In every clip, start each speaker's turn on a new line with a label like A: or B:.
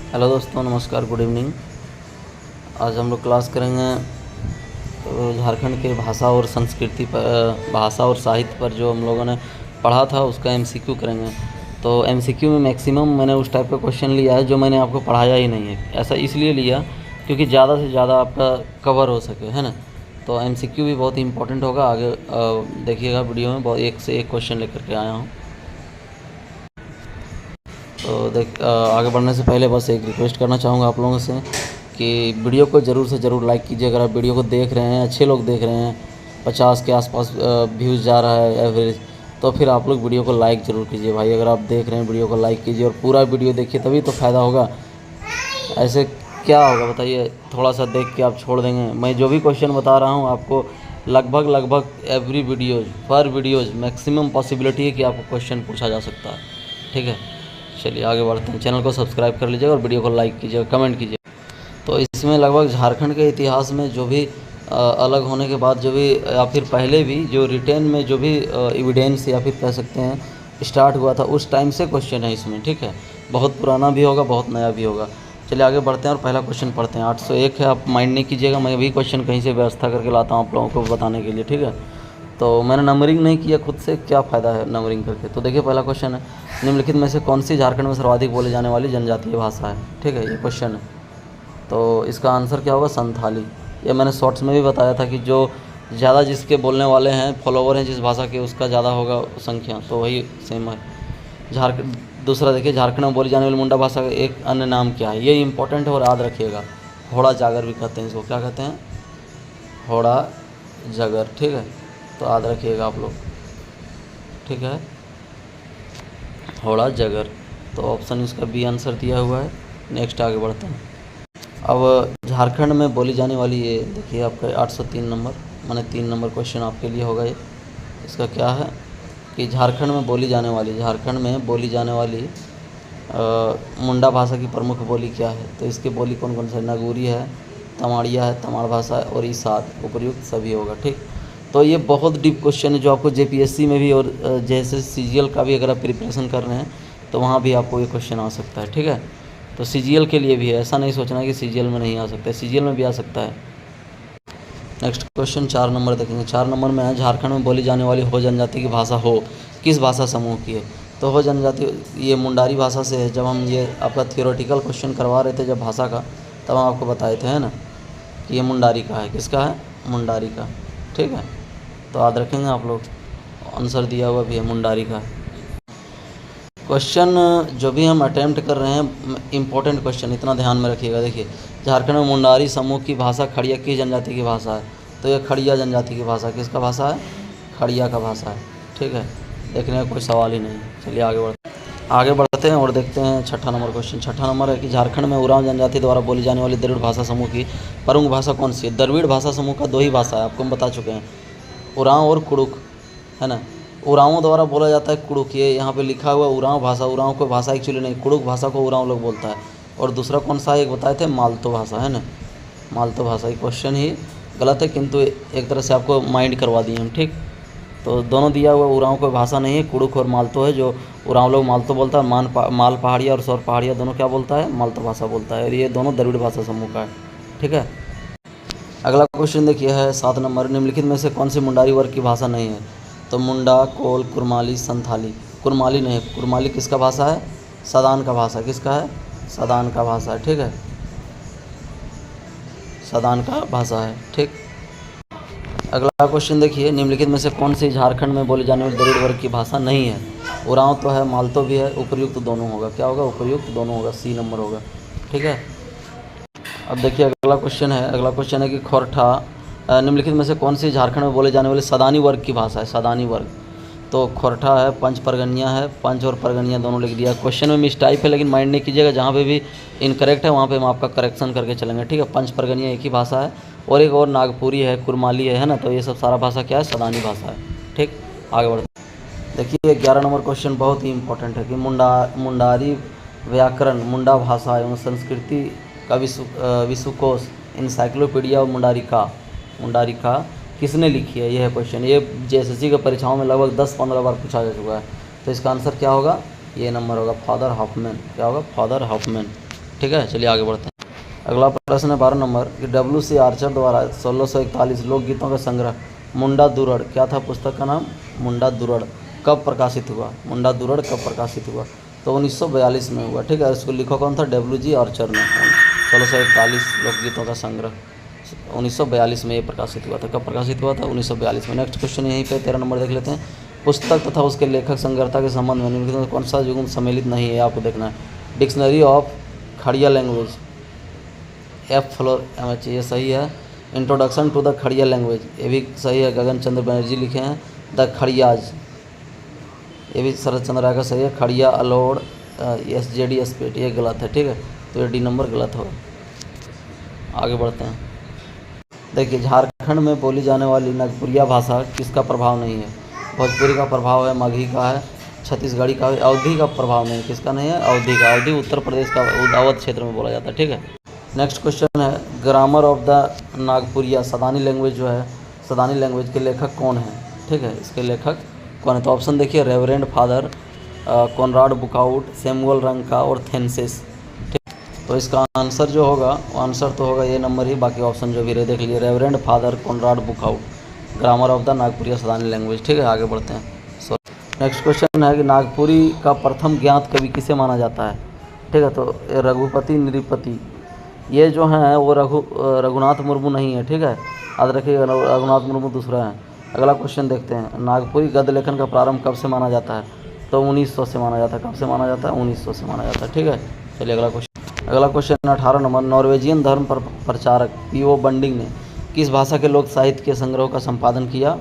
A: Hello दोस्तों, नमस्कार, good evening. आज हम लोग क्लास करेंगे झारखंड के भाषा और संस्कृति पर, भाषा और साहित्य पर जो हम लोगों ने पढ़ा था उसका एमसीक्यू करेंगे। तो एमसीक्यू में मैक्सिमम मैंने उस टाइप का क्वेश्चन लिया है जो मैंने आपको पढ़ाया ही नहीं है। ऐसा इसलिए लिया क्योंकि ज़्यादा से ज़्यादा आपका कवर हो सके, है ना। तो एमसीक्यू भी बहुत इंपॉर्टेंट होगा। आगे देखिएगा, वीडियो में बहुत एक से एक क्वेश्चन लेकर के आया हूँ। तो आगे बढ़ने से पहले बस एक रिक्वेस्ट करना चाहूँगा आप लोगों से कि वीडियो को ज़रूर से ज़रूर लाइक कीजिए। अगर आप वीडियो को देख रहे हैं, अच्छे लोग देख रहे हैं, 50 के आसपास व्यूज़ जा रहा है एवरेज, तो फिर आप लोग वीडियो को लाइक ज़रूर कीजिए भाई। अगर आप देख रहे हैं वीडियो को लाइक कीजिए और पूरा वीडियो देखिए, तभी तो फ़ायदा होगा। ऐसे क्या होगा बताइए, थोड़ा सा देख के आप छोड़ देंगे। मैं जो भी क्वेश्चन बता रहा हूँ आपको लगभग एवरी वीडियोज़ पर वीडियोज़ मैक्सिमम पॉसिबिलिटी है कि आपको क्वेश्चन पूछा जा सकता है। ठीक है, चलिए आगे बढ़ते हैं। चैनल को सब्सक्राइब कर लीजिएगा और वीडियो को लाइक कीजिएगा, कमेंट कीजिए। तो इसमें लगभग झारखंड के इतिहास में जो भी अलग होने के बाद जो भी या फिर पहले भी जो रिटेन में जो भी एविडेंस या फिर कह सकते हैं स्टार्ट हुआ था, उस टाइम से क्वेश्चन है इसमें। ठीक है, बहुत पुराना भी होगा, बहुत नया भी होगा। चलिए आगे बढ़ते हैं और पहला क्वेश्चन पढ़ते हैं। 801 है, आप माइंड नहीं कीजिएगा, मैं भी क्वेश्चन कहीं से व्यवस्था करके लाता हूँ आप लोगों को बताने के लिए। ठीक है, तो मैंने नंबरिंग नहीं किया खुद से, क्या फ़ायदा है नंबरिंग करके। तो देखिए पहला क्वेश्चन है, निम्नलिखित में से कौन सी झारखंड में सर्वाधिक बोली जाने वाली जनजातीय भाषा है। ठीक है, ये क्वेश्चन है। तो इसका आंसर क्या होगा, संथाली। ये मैंने शॉर्ट्स में भी बताया था कि जो ज़्यादा जिसके बोलने वाले हैं, फॉलोवर हैं जिस भाषा के, उसका ज़्यादा होगा संख्या, तो वही सेम है। झारखंड दूसरा देखिए, झारखंड में बोली जाने वाली मुंडा भाषा का एक अन्य नाम क्या है। ये इंपॉर्टेंट है और याद रखिएगा। होड़ा जागर भी कहते हैं इसको। क्या कहते हैं? होड़ा जागर। ठीक है, तो याद रखिएगा आप लोग। ठीक है, होड़ा जागर। तो ऑप्शन इसका बी आंसर दिया हुआ है। नेक्स्ट आगे बढ़ते हैं। अब झारखंड में बोली जाने वाली, ये देखिए आपका 803 नंबर, माने 3 नंबर क्वेश्चन आपके लिए होगा ये। इसका क्या है कि झारखंड में बोली जाने वाली मुंडा भाषा की प्रमुख बोली क्या है। तो इसकी बोली कौन कौन सा, नगूरी है, तमाड़िया है, तमाड़ भाषा है और ईसाद, उपयुक्त सभी होगा। ठीक, तो ये बहुत डीप क्वेश्चन है जो आपको जेपीएससी में भी और जैसे सीजीएल का भी अगर आप प्रिपरेशन कर रहे हैं तो वहाँ भी आपको ये क्वेश्चन आ सकता है। ठीक है, तो सीजीएल के लिए भी है, ऐसा नहीं सोचना कि सीजीएल में नहीं आ सकता है, सीजीएल में भी आ सकता है। नेक्स्ट क्वेश्चन 4 नंबर देखेंगे। 4 नंबर में है, झारखंड में बोली जाने वाली हो जनजाति की भाषा हो किस भाषा समूह की है। तो हो जनजाति ये मुंडारी भाषा से है। जब हम ये आपका थियोरेटिकल क्वेश्चन करवा रहे थे जब भाषा का, तब हम आपको बताए थे, है ना, कि ये मुंडारी का है। किसका है? मुंडारी का। ठीक है, तो याद रखेंगे आप लोग। आंसर दिया हुआ भी है, मुंडारी का। क्वेश्चन जो भी हम अटैम्प्ट कर रहे हैं इम्पोर्टेंट क्वेश्चन, इतना ध्यान में रखिएगा। देखिए, झारखंड में मुंडारी समूह की भाषा खड़िया किस जनजाति की भाषा है। तो ये खड़िया जनजाति की भाषा, किसका भाषा है? खड़िया का भाषा है। ठीक है, देखने का कोई सवाल ही नहीं। चलिए आगे बढ़ते हैं और देखते हैं 6ठा नंबर क्वेश्चन। 6ठा नंबर है कि झारखंड में उरांव जनजाति द्वारा बोली जाने वाली द्रविड़ भाषा समूह की प्रमुख भाषा कौन सी है। द्रविड़ भाषा समूह का 2 ही भाषा है, आपको हम बता चुके हैं, उरांव और कुड़ुक, है ना। उरांवों द्वारा बोला जाता है कुड़ुक, ये यहाँ पे लिखा हुआ उरांव भाषा। उरांव को भाषा एक्चुअली नहीं, कुड़ुक भाषा को उरांव लोग बोलता है। और दूसरा कौन सा एक बताए थे, मालतो भाषा, है ना। मालतो भाषा, ये क्वेश्चन ही गलत है किंतु एक तरह से आपको माइंड करवा दिए हम। ठीक, तो दोनों दिया हुआ उरांव को भाषा नहीं है, कुड़ुक और मालतो है। जो उरांव लोग मालतो बोलता है, माल पहाड़िया और सौर पहाड़िया दोनों क्या बोलता है, मालतो भाषा बोलता है। और ये दोनों द्रविड़ भाषा समूह का है। ठीक है, अगला क्वेश्चन देखिए है 7 नंबर, निम्नलिखित में से कौन सी मुंडारी वर्ग की भाषा नहीं है। तो मुंडा, कोल, कुरमाली, संथाली। कुरमाली नहीं, कुरमाली किसका भाषा है? सदान का भाषा। किसका है? सदान का भाषा है। ठीक है, सदान का भाषा है। ठीक, अगला क्वेश्चन देखिए, निम्नलिखित में से कौन सी झारखंड में बोली जाने वाली द्रविड़ वर्ग की भाषा नहीं है। उरांव तो है, मालतो भी है, उपयुक्त दोनों होगा। क्या होगा? उपयुक्त दोनों होगा, सी नंबर होगा। ठीक है, अब देखिए अगला क्वेश्चन है कि खोरठा निम्नलिखित में से कौन सी झारखंड में बोले जाने वाले सदानी वर्ग की भाषा है। सदानी वर्ग, तो खोरठा है, पंच परगनिया है, पंच और परगनिया दोनों लिख दिया। क्वेश्चन में मिसटाइप है लेकिन माइंड नहीं कीजिएगा, जहाँ पे भी इनकरेक्ट है वहाँ पे हम आपका करेक्शन करके चलेंगे। ठीक है, पंच परगनिया एक ही भाषा है और एक और नागपुरी है, कुरमाली है ना। तो ये सब सारा भाषा क्या है? सदानी भाषा है। ठीक, आगे बढ़ते देखिए 11 नंबर क्वेश्चन बहुत ही इंपॉर्टेंट है कि मुंडारी व्याकरण, मुंडा भाषा एवं संस्कृति का विश्वकोश इंसाइक्लोपीडिया मुंडारी का किसने लिखी है। यह है क्वेश्चन। ये जेएसएससी के परीक्षाओं में लगभग 10-15 बार पूछा जा चुका है। तो इसका आंसर क्या होगा? ये नंबर होगा, फादर हॉफमैन। क्या होगा? Father Hoffman. ठीक है, चलिए आगे बढ़ते हैं। अगला प्रश्न है 12 नंबर कि W.C. आर्चर द्वारा 1641 लोकगीतों का संग्रह मुंडा दुरड़, क्या था पुस्तक का नाम? मुंडा दुरड़। कब प्रकाशित हुआ? मुंडा दुरड़ कब प्रकाशित हुआ? तो 1942 में हुआ, ठीक है। इसको लिखा कौन था? W.G. आर्चर ने। 1641 लोकगीतों का संग्रह 1942 में ये प्रकाशित हुआ था। कब प्रकाशित हुआ था? 1942 में। नेक्स्ट क्वेश्चन यहीं पे 13 नंबर देख लेते हैं। पुस्तक तथा उसके लेखक संग्रहता के संबंध में निम्नलिखित में कौन सा युग्म सम्मिलित नहीं है, आपको देखना है। Dictionary of Kharia language, F Floor MH, ये सही है। Introduction to the Kharia language, ये भी सही है, गगन चंद्र बनर्जी लिखे हैं। द खड़ियाज, ये भी शरद चंद्र राय का सही है। खड़िया अलोड़ SJD स्पेट, ये गलत है, ठीक है। तो ये D नंबर गलत हो। आगे बढ़ते हैं। देखिए, झारखंड में बोली जाने वाली नागपुरिया भाषा किसका प्रभाव नहीं है? भोजपुरी का प्रभाव है, मगही का है, छत्तीसगढ़ी का है। अवधी का प्रभाव नहीं, किसका नहीं है? अवधी का। अवधी उत्तर प्रदेश का अवध क्षेत्र में बोला जाता है, ठीक है। नेक्स्ट क्वेश्चन है grammar of the Nagpuria, Sadani language जो है, सदानी लैंग्वेज के लेखक कौन है? ठीक है, इसके लेखक कौन है? तो ऑप्शन देखिए, reverend father Conrad Bukout, Samuel रंका और थेंसिस, ठीक। तो इसका आंसर जो होगा, वो आंसर तो होगा ये नंबर ही, बाकी ऑप्शन जो भी रहे देख लीजिए। Reverend father Conrad Bukout, grammar of the Nagpuria Sadani language, ठीक है। आगे बढ़ते हैं। नेक्स्ट क्वेश्चन है कि नागपुरी का प्रथम ज्ञात कवि किसे माना जाता है? ठीक है, तो रघुपति नृपति, ये जो हैं वो रघुनाथ मुर्मू नहीं है, ठीक है। याद रखिएगा, रघुनाथ मुर्मू दूसरा है। अगला क्वेश्चन देखते हैं। नागपुरी गद्य लेखन का प्रारंभ कब से माना जाता है? तो 1900 से माना जाता है। कब से माना जाता है? 1900 से माना जाता है, ठीक है। चलिए अगला क्वेश्चन 18 नंबर। नॉर्वेजियन धर्म प्रचारक P.O. बंडिंग ने किस भाषा के लोक साहित्य के संग्रह का संपादन किया?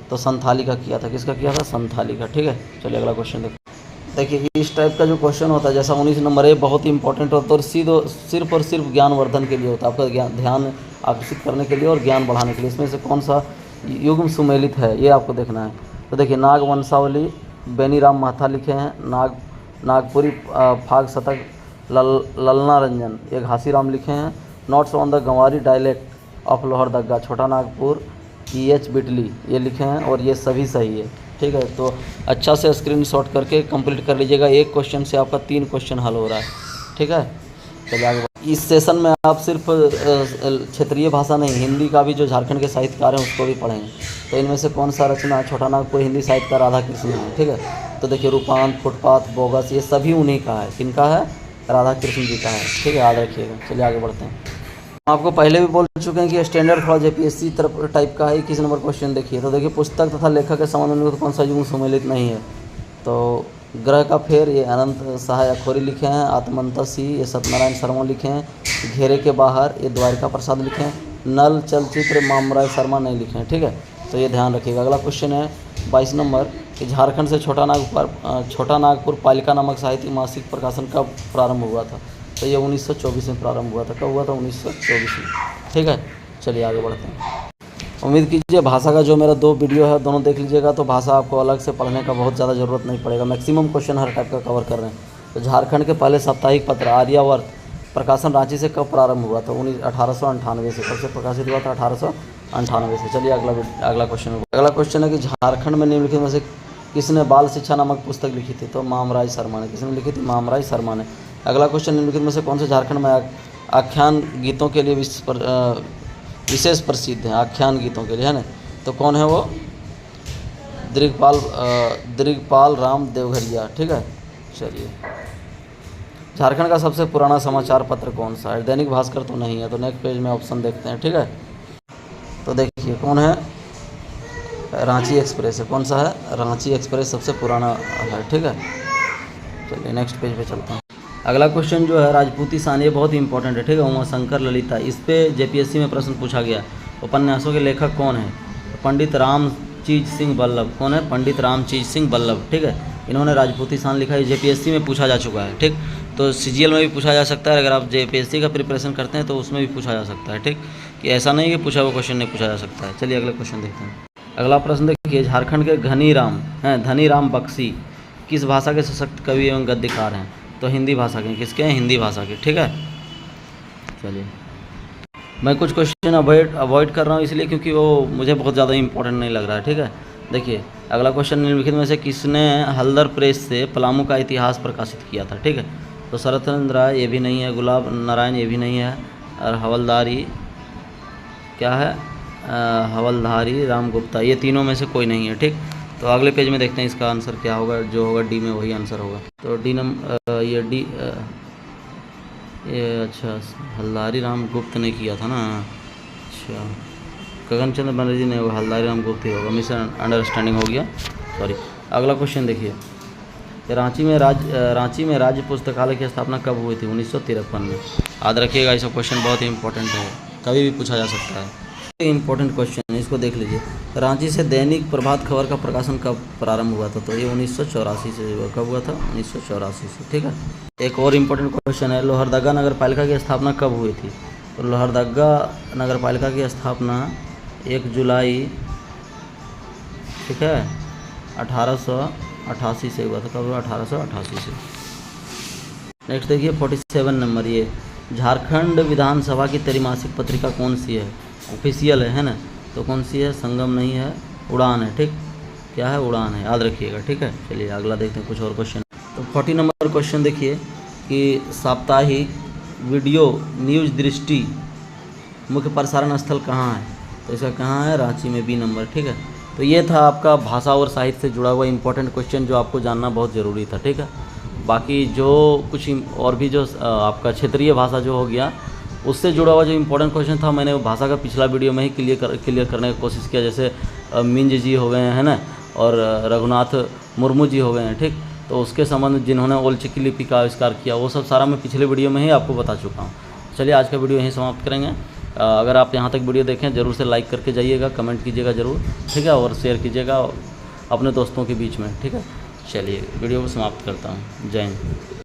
A: तो संथाली का किया था। किसका किया था? संथाली का, ठीक है। चलिए अगला क्वेश्चन देखिए, इस टाइप का जो क्वेश्चन होता है, जैसा 19 नंबर है, बहुत ही इंपॉर्टेंट होता है और सिर्फ और सिर्फ ज्ञानवर्धन के लिए होता है, आपका ध्यान आकर्षित करने के लिए और ज्ञान बढ़ाने के लिए। इसमें से कौन सा युग्म सुमेलित है, ये आपको देखना है। तो देखिए, नाग वंशावली बेनीराम महथा लिखे हैं। नागपुरी फाग शतक ललना रंजन, ये घासीराम लिखे हैं। Notes on the Ganwari dialect of Lohardaga, Chota Nagpur E.H. Bitly, ये लिखे हैं और ये सभी सही है, ठीक है। तो अच्छा से स्क्रीनशॉट करके कंप्लीट कर लीजिएगा। एक क्वेश्चन से आपका 3 क्वेश्चन हल हो रहा है, ठीक है। चलिए आगे। इस सेशन में आप सिर्फ क्षेत्रीय भाषा नहीं, हिंदी का भी जो झारखंड के साहित्यकार हैं उसको भी पढ़ेंगे। तो इनमें से कौन सा रचना छोटा नागपुर हिंदी साहित्यकार राधा कृष्ण है, ठीक है। तो देखिए, रूपांत, फुटपाथ, बोगस, ये सभी उन्हीं का है। किनका है? राधा कृष्ण जी का है, ठीक है, याद रखिएगा। चलिए आगे बढ़ते हैं। आपको पहले भी बोल चुके हैं कि स्टैंडर्ड थोड़ा JPSC तरफ टाइप का है। 21 नंबर क्वेश्चन देखिए। तो देखिए, पुस्तक तथा लेखक के संबंध में तो कौन सा युग्म सम्मिलित नहीं है? तो ग्रह का फेर, ये अनंत सहाय अखोरी लिखे हैं। आत्मंता सी, ये सत्यनारायण शर्मा लिखे हैं। घेरे के बाहर, ये द्वारिका प्रसाद लिखे हैं। नल चलचित्र मामराय शर्मा नहीं लिखे हैं, ठीक है। तो ये ध्यान रखिएगा। अगला क्वेश्चन है 22 नंबर कि झारखंड से छोटा नागपुर पालिका नामक साहित्यिक मासिक प्रकाशन कब प्रारंभ हुआ था? तो ये 1924 में प्रारंभ हुआ था। कब हुआ था? 1924 में, ठीक है। चलिए आगे बढ़ते हैं। उम्मीद कीजिए भाषा का जो मेरा 2 वीडियो है दोनों देख लीजिएगा, तो भाषा आपको अलग से पढ़ने का बहुत ज़्यादा ज़रूरत नहीं पड़ेगा। मैक्सिमम क्वेश्चन हर टाइप का कवर कर रहे हैं। तो झारखंड के पहले साप्ताहिक पत्र आर्यावर्त प्रकाशन रांची से कब प्रारंभ हुआ था? 1898 से। कब से प्रकाशित हुआ था? 1898 से। चलिए अगला क्वेश्चन है कि झारखंड में निम्नलिखित में से किसने बाल शिक्षा नामक पुस्तक लिखी थी? तो मामराय शर्मा ने। किसने लिखी थी? मामराय शर्मा ने। अगला क्वेश्चन, निम्नलिखित में से कौन से झारखंड में आख्यान गीतों के लिए विशेष प्रसिद्ध है? आख्यान गीतों के लिए, है ना। तो कौन है वो? दृगपाल राम देवघरिया, ठीक है। चलिए, झारखंड का सबसे पुराना समाचार पत्र कौन सा है? दैनिक भास्कर तो नहीं है। तो नेक्स्ट पेज में ऑप्शन देखते हैं, ठीक है। तो देखिए, कौन है? रांची एक्सप्रेस है। कौन सा है? रांची एक्सप्रेस सबसे पुराना है, ठीक है। चलिए नेक्स्ट पेज पे चलते हैं। अगला क्वेश्चन जो है राजपूती शान, ये बहुत ही इंपॉर्टेंट है, ठीक है। उमाशंकर ललिता, इस पे JPSC में प्रश्न पूछा गया। उपन्यासों के लेखक कौन है? पंडित रामचीज सिंह बल्लभ। कौन है? पंडित रामचीज सिंह बल्लभ, ठीक है। इन्होंने राजपूती शान लिखा है। JPSC में पूछा जा चुका है, ठीक। तो CGL में भी पूछा जा सकता है। अगर आप JPSC का प्रिपरेशन करते हैं तो उसमें भी पूछा जा सकता है, ठीक। कि ऐसा नहीं कि पूछा हुआ क्वेश्चन नहीं पूछा जा सकता है। चलिए अगला क्वेश्चन देखते हैं। अगला प्रश्न देखिए, झारखंड के धनीराम बख्शी किस भाषा के सशक्त कवि एवं गद्यकार हैं? तो हिंदी भाषा के। किसके हैं? हिंदी भाषा के, ठीक है। चलिए, मैं कुछ क्वेश्चन अवॉइड कर रहा हूँ इसलिए क्योंकि वो मुझे बहुत ज़्यादा इंपॉर्टेंट नहीं लग रहा है, ठीक है। देखिए, अगला क्वेश्चन, निम्नलिखित में से किसने हल्दर प्रेस से पलामू का इतिहास प्रकाशित किया था? ठीक है, तो शरत चंद्र राय ये भी नहीं है, गुलाब नारायण ये भी नहीं है, और हवलदारी क्या है, हवलधारी राम गुप्ता, ये तीनों में से कोई नहीं है। ठीक, तो अगले पेज में देखते हैं इसका आंसर क्या होगा, जो होगा डी में वही आंसर होगा। तो डी ये डी ये अच्छा हल्दारी राम गुप्त ने किया था ना, अच्छा गगन चंद्र बनर्जी ने, वो हल्दारी राम गुप्त ही होगा, मिस अंडरस्टैंडिंग हो गया, सॉरी। अगला क्वेश्चन देखिए, रांची में राज्य पुस्तकालय की स्थापना कब हुई थी? 1953 में। याद रखिएगा, ये सब क्वेश्चन बहुत ही इंपॉर्टेंट है, कभी भी पूछा जा सकता है। इंपॉर्टेंट क्वेश्चन है, इसको देख लीजिए। रांची से दैनिक प्रभात खबर का प्रकाशन कब प्रारंभ हुआ था? तो ये 1984 से हुआ। कब हुआ था? 1984 से। ठीक है। एक और इम्पोर्टेंट क्वेश्चन है, लोहरदगा नगर पालिका की स्थापना कब हुई थी? तो लोहरदगा नगर पालिका की स्थापना 1 जुलाई, ठीक है, 1888 से हुआ था। कब हुआ? 1888 से। नेक्स्ट देखिए 47 नंबर, ये झारखंड विधानसभा की त्रैमासिक पत्रिका कौन सी है? ऑफिशियल है ना, तो कौन सी है? संगम नहीं है, उड़ान है। ठीक, क्या है? उड़ान है, याद रखिएगा। ठीक है, चलिए अगला देखते हैं कुछ और क्वेश्चन। तो 40 नंबर क्वेश्चन देखिए कि साप्ताहिक वीडियो न्यूज़ दृष्टि मुख्य प्रसारण स्थल कहाँ है? तो इसका कहाँ है? रांची में, बी नंबर। ठीक है, तो ये था आपका भाषा और साहित्य से जुड़ा हुआ इंपॉर्टेंट क्वेश्चन जो आपको जानना बहुत ज़रूरी था। ठीक है, बाकी जो कुछ और भी जो आपका क्षेत्रीय भाषा जो हो गया उससे जुड़ा हुआ जो इम्पोर्टेंट क्वेश्चन था, मैंने वो भाषा का पिछला वीडियो में ही क्लियर करने की कोशिश किया। जैसे मिंज जी हो गए हैं ना, और रघुनाथ मुर्मू जी हो गए हैं। ठीक, तो उसके संबंध जिन्होंने ओल चिकी लिपि का आविष्कार किया, वो सब सारा मैं पिछले वीडियो में ही आपको बता चुका हूँ। चलिए आज का वीडियो यहीं समाप्त करेंगे। अगर आप यहाँ तक वीडियो देखें ज़रूर से लाइक करके जाइएगा, कमेंट कीजिएगा ज़रूर। ठीक है, और शेयर कीजिएगा अपने दोस्तों के बीच में। ठीक है, चलिए वीडियो को समाप्त करता हूँ। जय हिंद।